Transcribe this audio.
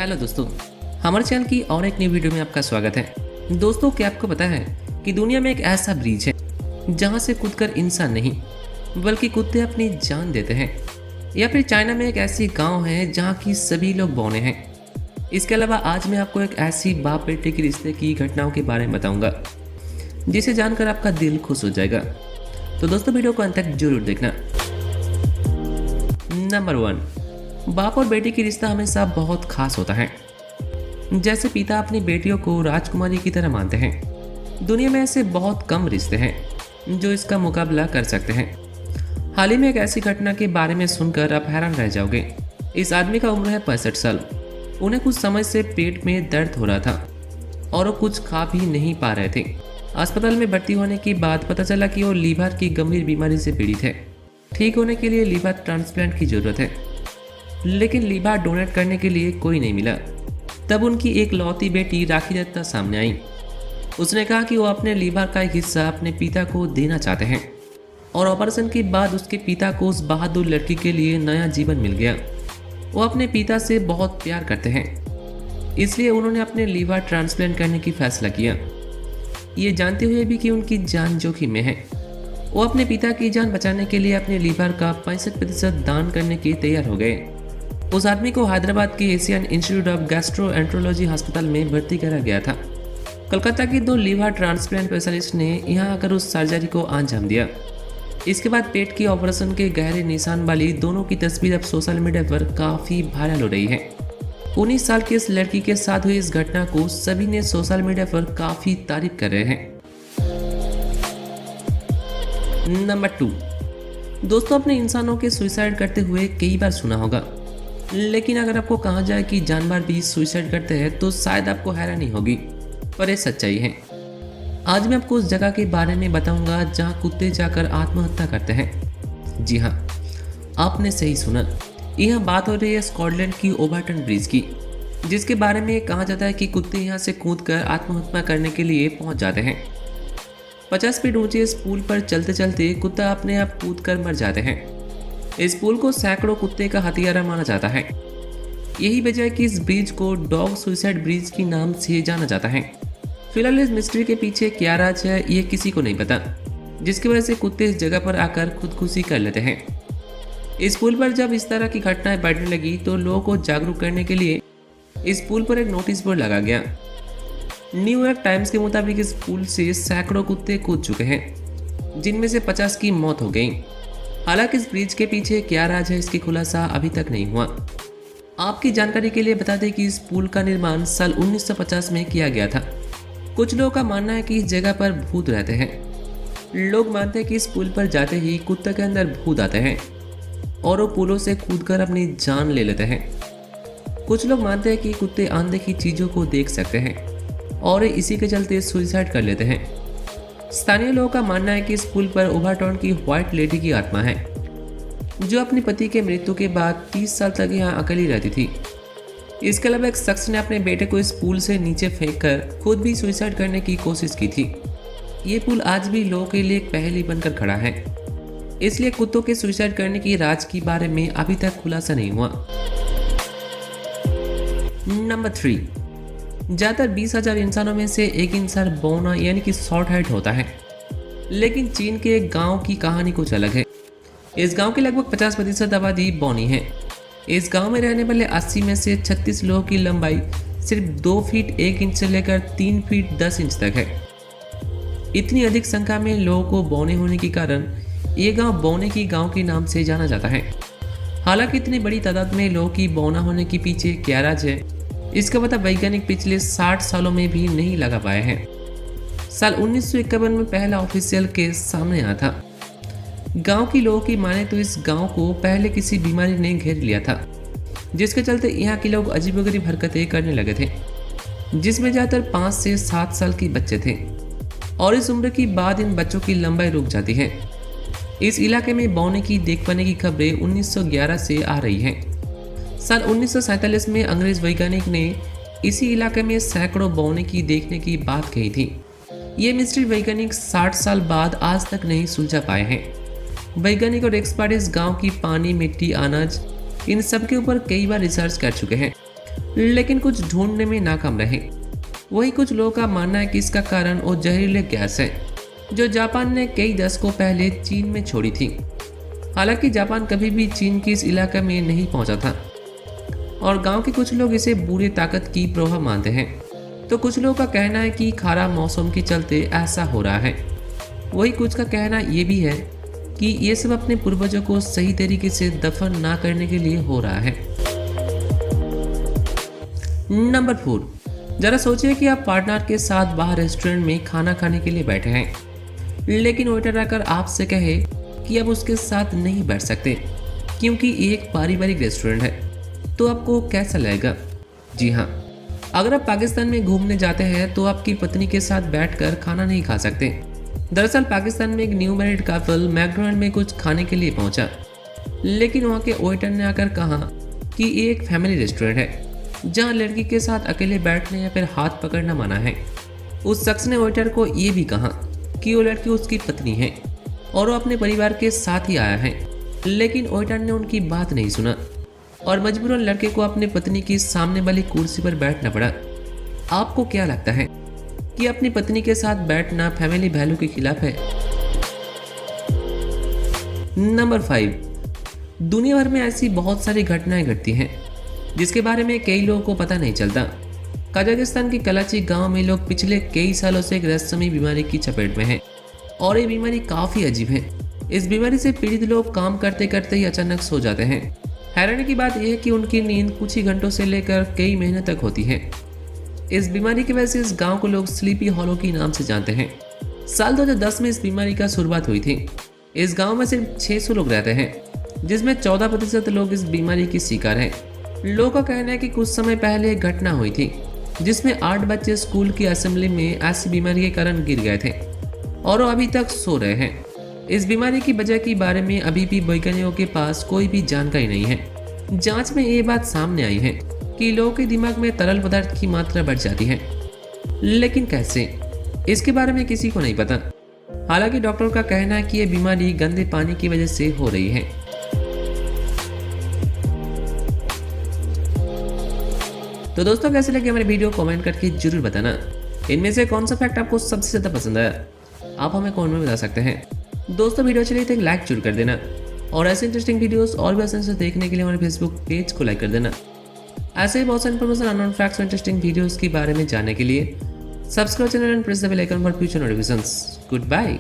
Hello दोस्तों, हमारे channel की और एक नई वीडियो में आपका स्वागत है। दोस्तों, क्या आपको पता है कि दुनिया में एक ऐसा ब्रिज है जहां से कूदकर इंसान नहीं बल्कि कुत्ते अपनी जान देते हैं। या फिर चाइना में एक ऐसी गांव है जहां की सभी लोग बौने हैं। इसके अलावा आज मैं आपको एक ऐसी बाप बेटे के रिश्ते की घटनाओं के बारे में बताऊंगा जिसे जानकर आपका दिल खुश हो जाएगा। तो दोस्तों, वीडियो को अंत तक जरूर देखना। नंबर 1, बाप और बेटी की रिश्ता हमेशा बहुत खास होता है। जैसे पिता अपनी बेटियों को राजकुमारी की तरह मानते हैं, दुनिया में ऐसे बहुत कम रिश्ते हैं जो इसका मुकाबला कर सकते हैं। हाल ही में एक ऐसी घटना के बारे में सुनकर आप हैरान रह जाओगे। इस आदमी का उम्र है 65 साल। उन्हें कुछ समय से पेट में दर्द हो रहा था और वो कुछ खा भी नहीं पा रहे थे। अस्पताल में भर्ती होने के बाद पता चला कि वो लीवर की गंभीर बीमारी से पीड़ित है। ठीक होने के लिए लीवर ट्रांसप्लांट की जरूरत है, लेकिन लीवर डोनेट करने के लिए कोई नहीं मिला। तब उनकी एक लौती बेटी राखी दत्ता सामने आई। उसने कहा कि वो अपने लीवर का एक हिस्सा अपने पिता को देना चाहते हैं और ऑपरेशन के बाद उसके पिता को उस बहादुर लड़की के लिए नया जीवन मिल गया। वो अपने पिता से बहुत प्यार करते हैं, इसलिए उन्होंने अपने लीवर ट्रांसप्लांट करने की फैसला किया, ये जानते हुए भी कि उनकी जान जोखिम में है। वो अपने पिता की जान बचाने के लिए अपने लीवर का 65% दान करने के तैयार हो गए। उस आदमी को हैदराबाद के एशियन इंस्टीट्यूट ऑफ गैस्ट्रोएंट्रोलॉजी अस्पताल में भर्ती करा गया था। कोलकाता के 2 लीवर ट्रांसप्लांट स्पेशलिस्ट ने यहां आकर उस सर्जरी को अंजाम दिया। इसके बाद पेट की ऑपरेशन के गहरे निशान वाली दोनों की तस्वीर अब सोशल मीडिया पर काफ़ी वायरल हो रही है। 19 साल की इस लड़की के साथ हुई इस घटना को सभी ने सोशल मीडिया पर काफ़ी तारीफ कर रहे हैं। नंबर 2, दोस्तों, अपने इंसानों के सुसाइड करते हुए कई बार सुना होगा, लेकिन अगर आपको कहा जाए कि जानवर भी सुसाइड करते हैं तो शायद आपको हैरानी होगी, पर यह सच्चाई है। आज मैं आपको उस जगह के बारे में बताऊंगा जहां कुत्ते जाकर आत्महत्या करते हैं। जी हाँ, आपने सही सुना। यह बात हो रही है स्कॉटलैंड की ओवरटन ब्रिज की, जिसके बारे में कहा जाता है कि कुत्ते यहां से कूदकर आत्महत्या करने के लिए पहुंच जाते हैं। 50 फीट ऊंचे इस पुल पर चलते चलते कुत्ता अपने आप कूदकर मर जाते हैं। इस पुल को सैकड़ों कुत्ते का हथियारा माना जाता है। यही वजह है कि इस ब्रिज को डॉग सुसाइड ब्रिज के नाम से जाना जाता है। फिलहाल इस मिस्ट्री के पीछे क्या राज है ये किसी को नहीं पता, जिसकी वजह से कुत्ते इस जगह पर आकर खुदकुशी कर लेते हैं। इस पुल पर जब इस तरह की घटनाएं बढ़ने लगी तो लोगों को जागरूक करने के लिए इस पुल पर एक नोटिस बोर्ड लगा गया। न्यूयॉर्क टाइम्स के मुताबिक इस पुल से सैकड़ों कुत्ते कूद चुके हैं, जिनमें से 50 की मौत हो गई। हालांकि इस ब्रिज के पीछे क्या राज है इसकी खुलासा अभी तक नहीं हुआ। आपकी जानकारी के लिए बता दें कि इस पुल का निर्माण साल 1950 में किया गया था। कुछ लोगों का मानना है कि इस जगह पर भूत रहते हैं। लोग मानते हैं कि इस पुल पर जाते ही कुत्ते के अंदर भूत आते हैं और वो पुलों से कूदकर अपनी जान ले लेते हैं। कुछ लोग मानते हैं कि कुत्ते अनदेखी चीज़ों को देख सकते हैं और इसी के चलते सुसाइड कर लेते हैं। स्थानीय लोगों का मानना है कि इस पुल पर ओवरटन की व्हाइट लेडी की आत्मा है, जो अपने पति के मृत्यु के बाद 30 साल तक यहाँ अकेली रहती थी। इसके अलावा एक शख्स ने अपने बेटे को इस पुल से नीचे फेंककर खुद भी सुसाइड करने की कोशिश की थी। ये पुल आज भी लोगों के लिए एक पहेली बनकर खड़ा है, इसलिए कुत्तों के सुसाइड करने की राज के बारे में अभी तक खुलासा नहीं हुआ। नंबर 3, ज़्यादातर 20,000 इंसानों में से एक इंसान बौना यानी कि शॉर्ट हेड होता है, लेकिन चीन के एक गांव की कहानी कुछ अलग है। इस गांव की लगभग 50% आबादी बौनी है। इस गांव में रहने वाले 80 में से 36 लोगों की लंबाई सिर्फ 2 फीट 1 इंच से लेकर 3 फीट 10 इंच तक है। इतनी अधिक संख्या में लोगों को बौने होने के कारण ये गांव बौने की गांव के नाम से जाना जाता है। हालांकि इतनी बड़ी तादाद में लोगों की बौना होने के पीछे क्या राज है, इसका पता वैज्ञानिक पिछले 60 सालों में भी नहीं लगा पाए हैं। साल 1951 में पहला ऑफिशियल केस सामने आया था। गांव के लोगों की माने तो इस गांव को पहले किसी बीमारी ने घेर लिया था, जिसके चलते यहाँ के लोग अजीबोगरीब हरकतें करने लगे थे, जिसमें ज़्यादातर 5 से 7 साल के बच्चे थे और इस उम्र के बाद इन बच्चों की लंबाई रुक जाती है। इस इलाके में बौने की देख पाने की खबरें 1911 से आ रही हैं। साल 1947 में अंग्रेज वैज्ञानिक ने इसी इलाके में सैकड़ों बौने की देखने की बात कही थी। ये मिस्ट्री वैज्ञानिक 60 साल बाद आज तक नहीं सुलझा पाए हैं। वैज्ञानिक और एक्सपर्ट इस गांव की पानी, मिट्टी, अनाज, इन सब के ऊपर कई बार रिसर्च कर चुके हैं, लेकिन कुछ ढूंढने में नाकाम रहे। वही कुछ लोगों का मानना है कि इसका कारण वो जहरीले गैस है जो जापान ने कई दशकों पहले चीन में छोड़ी थी। हालांकि जापान कभी भी चीन के इस इलाके में नहीं पहुंचा था और गांव के कुछ लोग इसे बुरी ताकत की प्रभाव मानते हैं, तो कुछ लोगों का कहना है कि खराब मौसम के चलते ऐसा हो रहा है। वही कुछ का कहना ये भी है कि ये सब अपने पूर्वजों को सही तरीके से दफन ना करने के लिए हो रहा है। नंबर 4, जरा सोचिए कि आप पार्टनर के साथ बाहर रेस्टोरेंट में खाना खाने के लिए बैठे हैं, लेकिन वेटर आकर आपसे कहे कि आप उसके साथ नहीं बैठ सकते क्योंकि ये एक पारिवारिक रेस्टोरेंट है, तो आपको कैसा लगेगा? जी हाँ, अगर आप पाकिस्तान में घूमने जाते हैं तो आपकी पत्नी के साथ बैठकर खाना नहीं खा सकते। दरअसल पाकिस्तान में एक न्यू मैरिड कपल मैकडोनल्ड में कुछ खाने के लिए पहुंचा, लेकिन वहाँ के वेटर ने आकर कहा कि ये एक फैमिली रेस्टोरेंट है जहाँ लड़की के साथ अकेले बैठने या फिर हाथ पकड़ना मना है। उस शख्स ने वेटर को ये भी कहा कि वो लड़की उसकी पत्नी है और वो अपने परिवार के साथ ही आया है, लेकिन वेटर ने उनकी बात नहीं सुना और मजबूरन लड़के को अपने पत्नी की सामने वाली कुर्सी पर बैठना पड़ा। आपको क्या लगता है कि अपनी पत्नी के साथ बैठना फैमिली वैल्यू के खिलाफ है? नंबर 5, दुनिया भर में ऐसी बहुत सारी घटनाएं घटती हैं जिसके बारे में कई लोगों को पता नहीं चलता। कजाकिस्तान के कराची गांव में लोग पिछले कई सालों से एक रहस्यमयी बीमारी की चपेट में हैं और ये बीमारी काफ़ी अजीब है। इस बीमारी से पीड़ित लोग काम करते करते ही अचानक सो जाते हैं। हैरानी की बात यह है कि उनकी नींद कुछ ही घंटों से लेकर कई महीने तक होती है। इस बीमारी की वजह से इस गांव को लोग स्लीपी हॉलो के नाम से जानते हैं। साल 2010 में इस बीमारी का शुरुआत हुई थी। इस गांव में सिर्फ 600 लोग रहते हैं, जिसमें 14% लोग इस बीमारी की शिकार हैं। लोगों का कहना है कि कुछ समय पहले एक घटना हुई थी जिसमें 8 बच्चे स्कूल की असेंबली में ऐसी बीमारी के कारण गिर गए थे और वो अभी तक सो रहे हैं। इस बीमारी की वजह के बारे में अभी भी वैज्ञानिकों के पास कोई भी जानकारी नहीं है। जांच में ये बात सामने आई है कि लोगों के दिमाग में तरल पदार्थ की मात्रा बढ़ जाती है, लेकिन कैसे, इसके बारे में किसी को नहीं पता। हालांकि डॉक्टर का कहना है कि यह बीमारी गंदे पानी की वजह से हो रही है। तो दोस्तों, कैसे लगे हमारे वीडियो कमेंट करके जरूर बताना। इनमें से कौन सा फैक्ट आपको सबसे ज़्यादा पसंद आया, आप हमें कमेंट में बता सकते हैं। दोस्तों, वीडियो अच्छी लगी तो एक लाइक जरूर कर देना और ऐसे इंटरेस्टिंग वीडियोस और भी आसानी से देखने के लिए हमारे फेसबुक पेज को लाइक कर देना। ऐसे ही बहुत सारे इन्फॉर्मेशन, अननोन फैक्ट्स और इंटरेस्टिंग वीडियोस के बारे में जानने के लिए subscribe channel and press the bell icon for future notifications. Good bye.